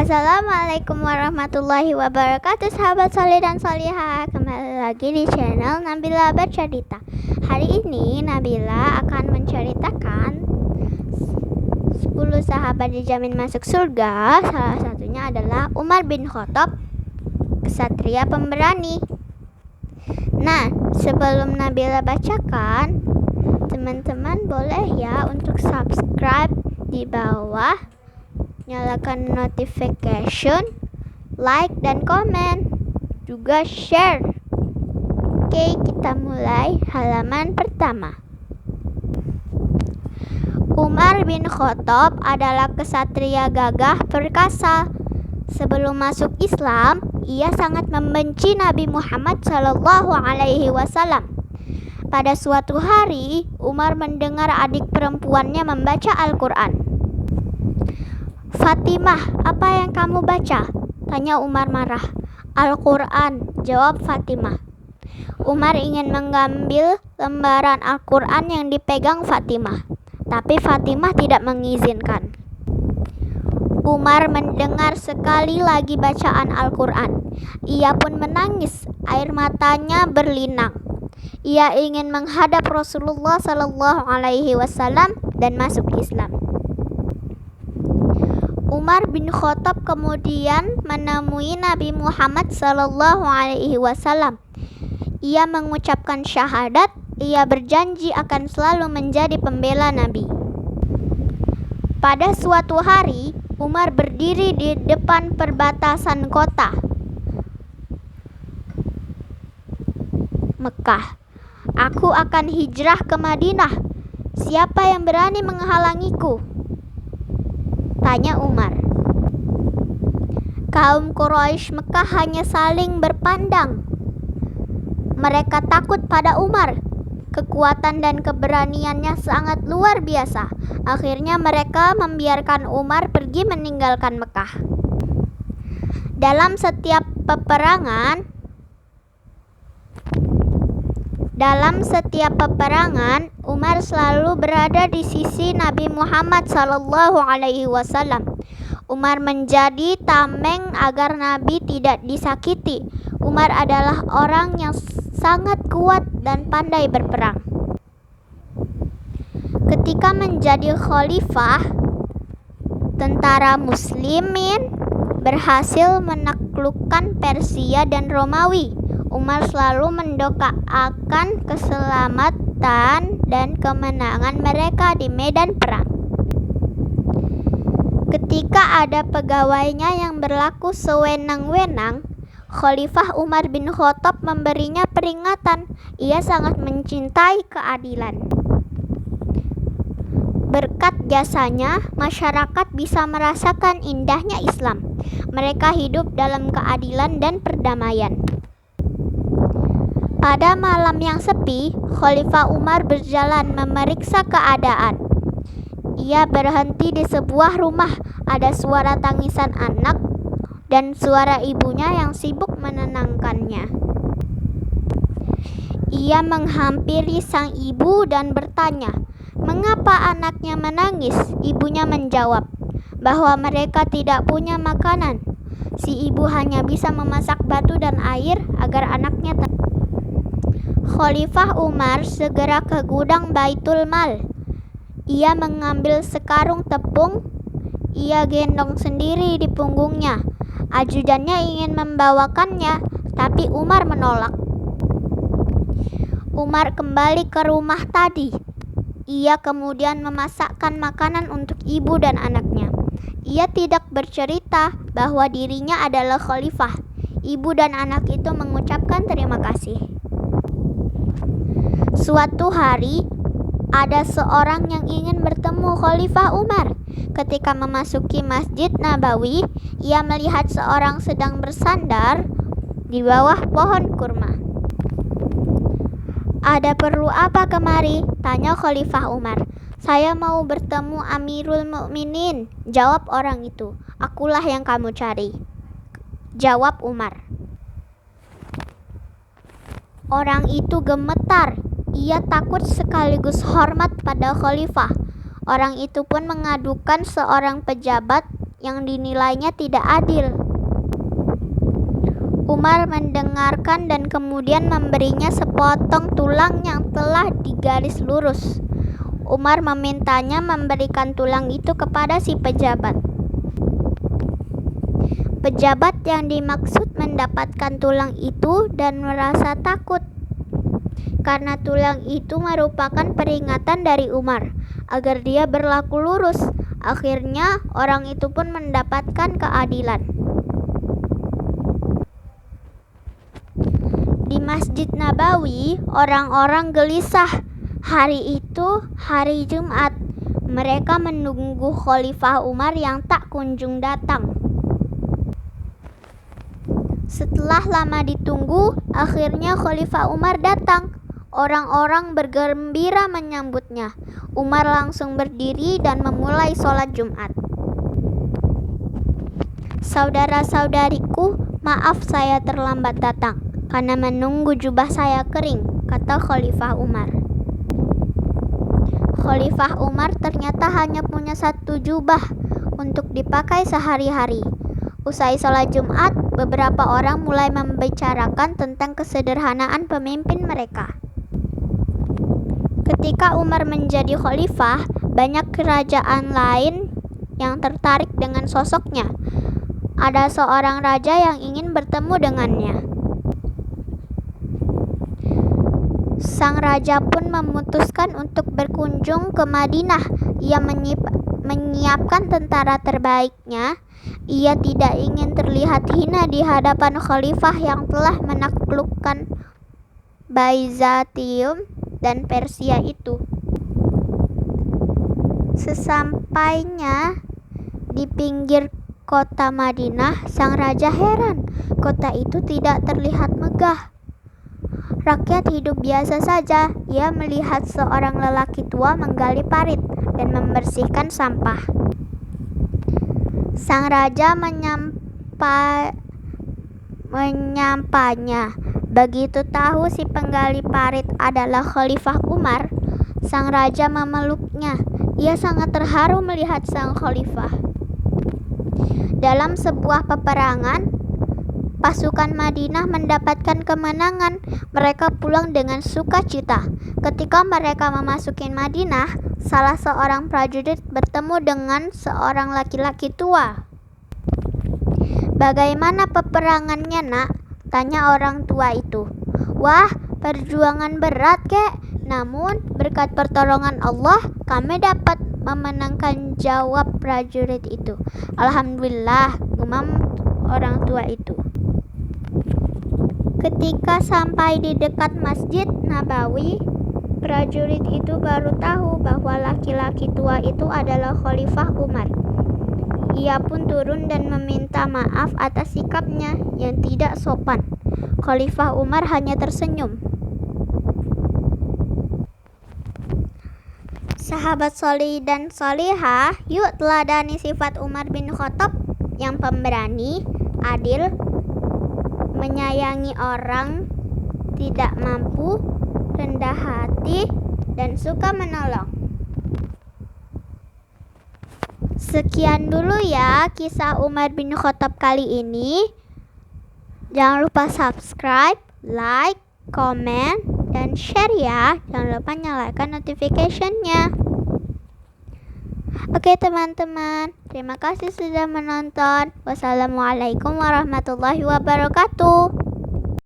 Assalamualaikum warahmatullahi wabarakatuh, sahabat soleh dan solihah. Kembali lagi di channel Nabila Bercerita. Hari ini Nabila akan menceritakan 10 sahabat dijamin masuk surga. Salah satunya adalah Umar bin Khattab, kesatria pemberani. Nah, sebelum Nabila bacakan, teman-teman boleh ya untuk subscribe di bawah, nyalakan notification, like dan komen, juga share. Oke, kita mulai halaman pertama. Umar bin Khattab adalah kesatria gagah perkasa. Sebelum masuk Islam, ia sangat membenci Nabi Muhammad SAW. Pada suatu hari, Umar mendengar adik perempuannya membaca Al-Quran. "Fatimah, apa yang kamu baca?" tanya Umar marah. "Al-Quran," jawab Fatimah. Umar ingin mengambil lembaran Al-Quran yang dipegang Fatimah, tapi Fatimah tidak mengizinkan. Umar mendengar sekali lagi bacaan Al-Quran. Ia pun menangis, air matanya berlinang. Ia ingin menghadap Rasulullah SAW dan masuk Islam. Umar bin Khattab kemudian menemui Nabi Muhammad SAW. Ia mengucapkan syahadat. Ia berjanji akan selalu menjadi pembela Nabi. Pada suatu hari, Umar berdiri di depan perbatasan kota Mekah. "Aku akan hijrah ke Madinah. Siapa yang berani menghalangiku?" tanya Umar. Kaum Quraisy Mekah hanya saling berpandang. Mereka takut pada Umar. Kekuatan dan keberaniannya sangat luar biasa. Akhirnya mereka membiarkan Umar pergi meninggalkan Mekah. Dalam setiap peperangan, Umar selalu berada di sisi Nabi Muhammad SAW. Umar menjadi tameng agar Nabi tidak disakiti. Umar adalah orang yang sangat kuat dan pandai berperang. Ketika menjadi khalifah, tentara muslimin berhasil menaklukkan Persia dan Romawi. Umar selalu mendoakan keselamatan dan kemenangan mereka di medan perang. Ketika ada pegawainya yang berlaku sewenang-wenang, Khalifah Umar bin Khattab memberinya peringatan. Ia sangat mencintai keadilan. Berkat jasanya, masyarakat bisa merasakan indahnya Islam. Mereka hidup dalam keadilan dan perdamaian. Pada malam yang sepi, Khalifah Umar berjalan memeriksa keadaan. Ia berhenti di sebuah rumah. Ada suara tangisan anak dan suara ibunya yang sibuk menenangkannya. Ia menghampiri sang ibu dan bertanya, "Mengapa anaknya menangis?" Ibunya menjawab bahwa mereka tidak punya makanan. Si ibu hanya bisa memasak batu dan air agar anaknya tenang. Khalifah Umar segera ke gudang Baitul Mal. Ia mengambil sekarung tepung. Ia gendong sendiri di punggungnya. Ajudannya ingin membawakannya, tapi Umar menolak. Umar kembali ke rumah tadi. Ia kemudian memasakkan makanan untuk ibu dan anaknya. Ia tidak bercerita bahwa dirinya adalah khalifah. Ibu dan anak itu mengucapkan terima kasih. Suatu hari, ada seorang yang ingin bertemu Khalifah Umar. Ketika memasuki Masjid Nabawi, ia melihat seorang sedang bersandar di bawah pohon kurma. "Ada perlu apa kemari?" tanya Khalifah Umar. "Saya mau bertemu Amirul Mukminin," jawab orang itu. "Akulah yang kamu cari," jawab Umar. Orang itu gemetar. Ia takut sekaligus hormat pada khalifah. Orang itu pun mengadukan seorang pejabat yang dinilainya tidak adil. Umar mendengarkan dan kemudian memberinya sepotong tulang yang telah digaris lurus. Umar memintanya memberikan tulang itu kepada si pejabat. Pejabat yang dimaksud mendapatkan tulang itu dan merasa takut karena tulang itu merupakan peringatan dari Umar agar dia berlaku lurus. Akhirnya orang itu pun mendapatkan keadilan. Di Masjid Nabawi, orang-orang gelisah. Hari itu hari Jumat. Mereka menunggu Khalifah Umar yang tak kunjung datang. Setelah lama ditunggu, akhirnya Khalifah Umar datang. Orang-orang bergembira menyambutnya. Umar langsung berdiri dan memulai sholat Jumat. "Saudara-saudariku, maaf saya terlambat datang karena menunggu jubah saya kering," kata Khalifah Umar. Khalifah Umar ternyata hanya punya satu jubah untuk dipakai sehari-hari. Usai sholat Jumat, beberapa orang mulai membicarakan tentang kesederhanaan pemimpin mereka. Ketika Umar menjadi khalifah, banyak kerajaan lain yang tertarik dengan sosoknya. Ada seorang raja yang ingin bertemu dengannya. Sang raja pun memutuskan untuk berkunjung ke Madinah. Ia menyiapkan tentara terbaiknya. Ia tidak ingin terlihat hina di hadapan khalifah yang telah menaklukkan Byzantium dan Persia itu. Sesampainya di pinggir kota Madinah, sang raja heran. Kota itu tidak terlihat megah. Rakyat hidup biasa saja. Ia melihat seorang lelaki tua menggali parit dan membersihkan sampah. Sang raja menyapanya. Begitu tahu si penggali parit adalah Khalifah Umar, sang raja memeluknya. Ia sangat terharu melihat sang khalifah. Dalam sebuah peperangan, pasukan Madinah mendapatkan kemenangan. Mereka pulang dengan sukacita. Ketika mereka memasuki Madinah, salah seorang prajurit bertemu dengan seorang laki-laki tua. "Bagaimana peperangannya, Nak?" tanya orang tua itu. "Wah, perjuangan berat, Kek. Namun, berkat pertolongan Allah, kami dapat memenangkan," jawab prajurit itu. "Alhamdulillah," gumam orang tua itu. Ketika sampai di dekat Masjid Nabawi, prajurit itu baru tahu bahwa laki-laki tua itu adalah Khalifah Umar. Ia pun turun dan meminta maaf atas sikapnya yang tidak sopan. Khalifah Umar hanya tersenyum. Sahabat solih dan solihah, yuk teladani sifat Umar bin Khattab yang pemberani, adil, menyayangi orang tidak mampu, rendah hati, dan suka menolong. Sekian dulu ya kisah Umar bin Khattab kali ini. Jangan lupa subscribe, like, komen, dan share ya. Jangan lupa nyalakan notification-nya. Oke teman-teman, terima kasih sudah menonton. Wassalamualaikum warahmatullahi wabarakatuh.